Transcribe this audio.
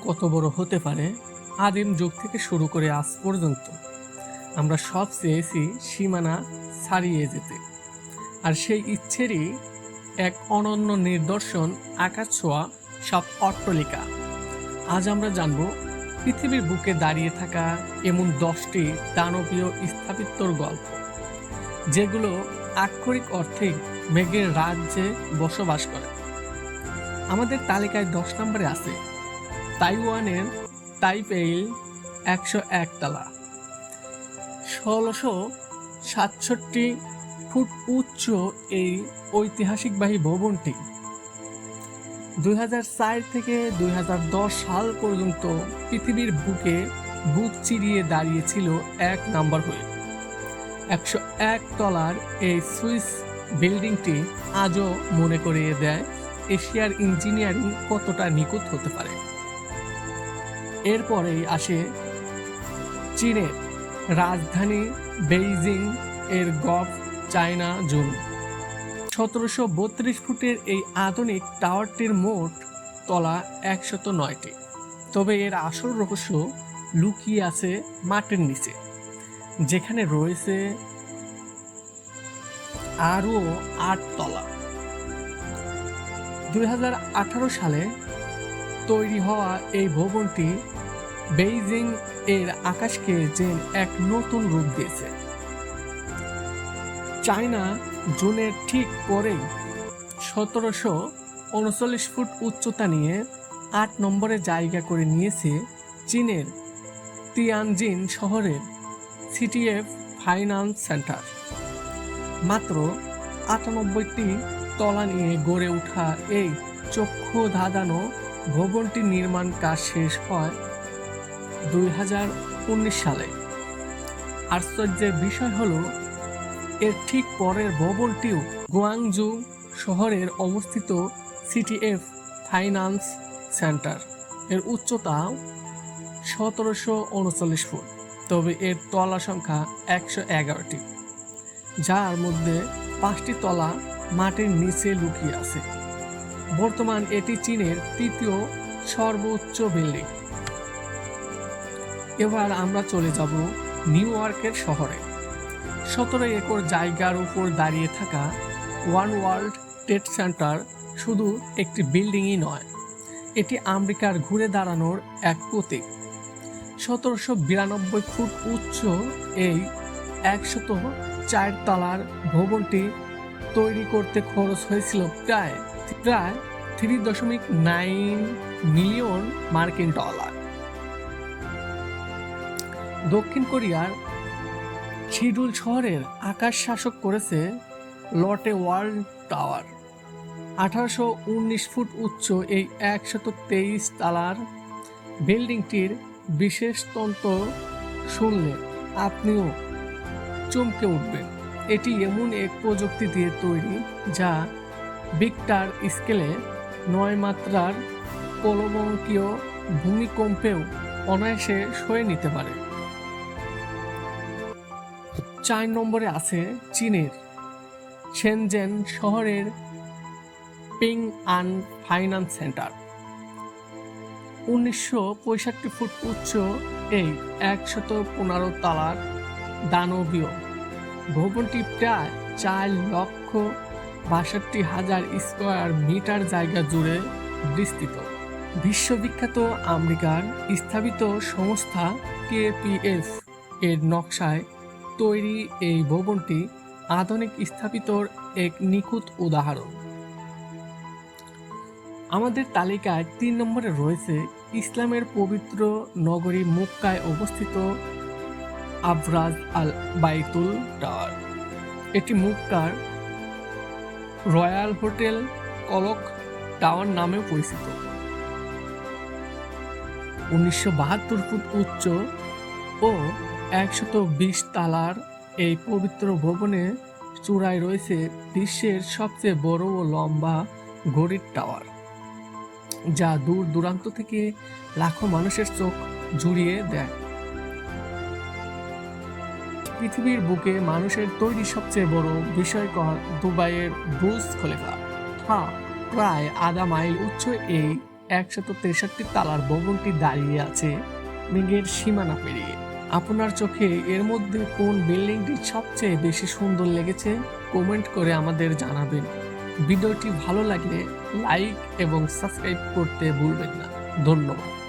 কত বড় হতে পারে। আদিম যুগ থেকে শুরু করে আজ পর্যন্ত আমরা সব চেয়েছি সীমানা ছাড়িয়ে যেতে, আর সেই ইচ্ছেরই এক অনন্য নিদর্শন আকাশ ছোঁয়া সব অট্টালিকা। আজ আমরা জানব পৃথিবীর বুকে দাঁড়িয়ে থাকা এমন 10টি দানবীয় স্থাপত্যর গল্প, যেগুলো আক্ষরিক অর্থে মেঘের রাজ্যে বসবাস করে। আমাদের তালিকায় 10 নম্বরে আছে তাইওয়ানের তাইপেইল 101 তলা, 1667 ফুট উচ্চ এই ঐতিহাসিকবাহী ভবনটি 2004 থেকে 2010 সাল পর্যন্ত পৃথিবীর বুকে বুক চিরিয়ে দাঁড়িয়েছিল 1 নম্বর হয়ে। 101 তলার এই সুইস বিল্ডিংটি আজও মনে করিয়ে দেয় এশিয়ার ইঞ্জিনিয়ারিং কতটা নিখুঁত হতে পারে। এরপরেই আসে চীনের রাজধানী বেইজিং এর গভ চায়না জুন। 1732 ফুটের এই আধুনিক টাওয়ারটির মোট তলা 109টি। তবে এর আসল রহস্য লুকিয়ে আছে মাটির নিচে, যেখানে রয়েছে আরও 8 তলা। 2018 সালে তৈরি হওয়া এই ভবনটি বেইজিং এর আকাশকে যেন এক নতুন রূপ দিয়েছে। চায়না জুনের ঠিক পরেই 1739 ফুট উচ্চতা নিয়ে 8 নম্বরে জায়গা করে নিয়েছে চীনের তিয়ানজিন শহরের সিটিএফ ফাইন্যান্স সেন্টার। মাত্র 98টি তলা নিয়ে গড়ে ওঠা এই চক্ষু ধাঁধানো ভবনটির নির্মাণ কাজ শেষ হয় 2019 সালে। আশ্চর্যের বিষয় হলো এর ঠিক পরের ভবনটিও গুয়াংজু শহরের অবস্থিত সিটিএফ ফাইন্যান্স সেন্টার। এর উচ্চতা 1739 ফুট, তবে এর তলা সংখ্যা 111টি, যার মধ্যে 5টি তলা মাটির নিচে লুকিয়ে আছে। বর্তমান এটি চীনের 3য় সর্বোচ্চ বিল্ডিং। এবার আমরা চলে যাব নিউ ইয়র্কের শহরে। 17 একর জায়গার উপর দাঁড়িয়ে থাকা ওয়ান ওয়ার্ল্ড ট্রেড সেন্টার শুধু একটি বিল্ডিংই নয়, এটি আমেরিকার ঘুরে দাঁড়ানোর এক প্রতীক। 1792 ফুট উচ্চ এই 104 তলার ভবনটি তৈরি করতে খরচ হয়েছিল প্রায় 3.9 মিলিয়ন মার্কিন ডলার। দক্ষিণ কোরিয়ার সিডুল শহরের আকাশ শাসক করেছে লটে ওয়ার্ল্ড টাওয়ার। 1819 ফুট উচ্চ এই 123 তলার বিল্ডিংটির বিশেষ তন্ত্র শুনলে আপনিও চমকে উঠবেন। এটি এমন এক প্রযুক্তি দিয়ে তৈরি যা রিক্টার স্কেলে 9 মাত্রার কলবঙ্কীয় ভূমিকম্পেও অনায়াসে সয়ে নিতে পারে। 4 নম্বরে আছে চীনের শেনজেন শহরের পিং আন ফাইন্যান্স সেন্টার। 1965 ফুট উচ্চ এই 115 তলার দানবীয় ভবনটি প্রায় 4,62,000 স্কয়ার মিটার জায়গা জুড়ে বিস্তৃত। বিশ্ববিখ্যাত আমেরিকার স্থাপিত সংস্থা কেপিএফ এর নকশায় তৈরি এই ভবনটি আধুনিক স্থাপিতর এক নিখুঁত উদাহরণ। আমাদের তালিকায় 3 নম্বরে রয়েছে ইসলামের পবিত্র নগরী মক্কায় অবস্থিত আবরাজ আল বাইতুল টাওয়ার। এটি মক্কার রয়্যাল হোটেল কলক টাওয়ার নামেও পরিচিত। 1972 ফুট উচ্চ ও 120 তলার এই পবিত্র ভবনে চূড়ায় রয়েছে বিশ্বের সবচেয়ে বড় ও লম্বা ঘড়ির টাওয়ার, যা দূর দূরান্ত থেকে লাখো মানুষের চোখ জুড়িয়ে দেয়। পৃথিবীর বুকে মানুষের তৈরি সবচেয়ে বড় বিস্ময়কর দুবাইয়ের বুর্জ খলিফা। প্রায় আধা মাইল উচ্চ এই 163 তালার ভবনটি দাঁড়িয়ে আছে মেঘের সীমানা পেরিয়ে। আপনার চোখে এর মধ্যে কোন বিল্ডিংটি সবচেয়ে বেশি সুন্দর লেগেছে কমেন্ট করে আমাদের জানাবেন। ভিডিওটি ভালো লাগলে লাইক এবং সাবস্ক্রাইব করতে ভুলবেন না। ধন্যবাদ।